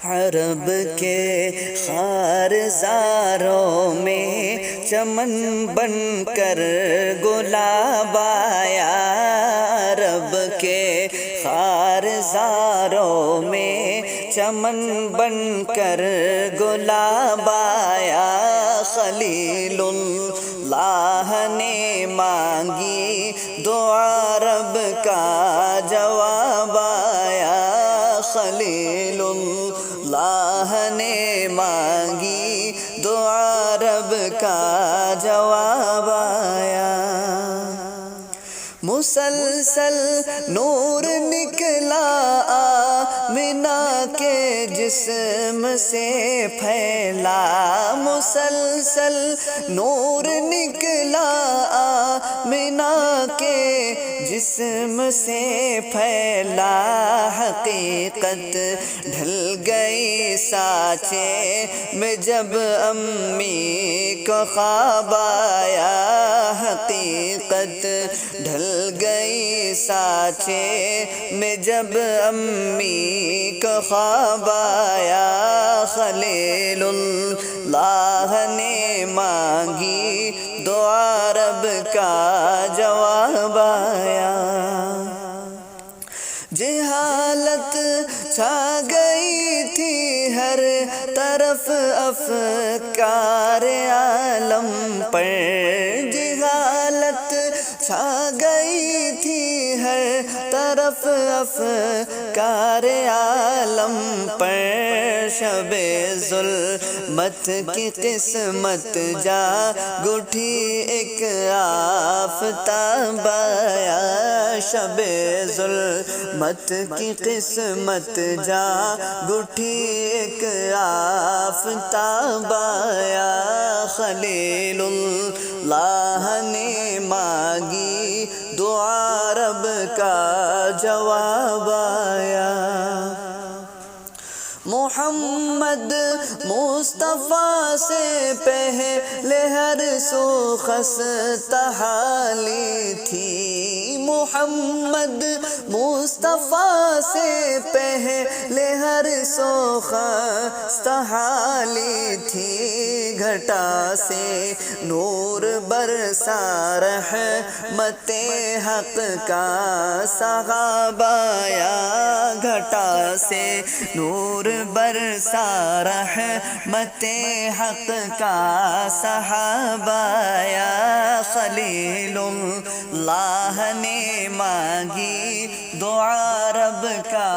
عرب کے خارزاروں میں چمن بن کر گلاب آیا، عرب کے خارزاروں میں چمن بن کر گلاب آیا، خلیل اللہ نے مانگی دعا رب کا جواب آیا، خلیل اللہ نے مانگی دعا رب کا جواب آیا، مسلسل نور نکلا آمنہ کے جسم سے پھیلا، مسلسل نور نکلا آمنہ کے جسم سے پھیلا، حقیقت ڈھل گئی سانچے میں جب امی کو خواب آیا، حقیقت ڈھل گئی سانچے میں جب امی کو خواب آیا، خلیل اللہ نے مانگی دعا رب کا جواب آیا، جہالت چھا گئی تھی ہر طرف افکار عالم پر، جہالت چھا گئی تھی ہر طرف افکار عالم پر، شب ظلمت کی قسمت جاگ اٹھی ایک آفتاب آیا، شب ظلمت کی قسمت جاگ اٹھی ایک آفتاب آیا، خلیل اللہ نے مانگی دعا رب کا جواب آیا، محمد مصطفیٰ سے پہلے ہر سو خستہ حالی تھی، محمد مصطفیٰ سے پہلے ہر سو خستہ حالی تھی، گھٹا سے نور برسا رحمت حق کا سحاب آیا، گھٹا سے نور برسا رحمت حق کا سحاب آیا، خلیل اللہ نے مانگی دعا رب کا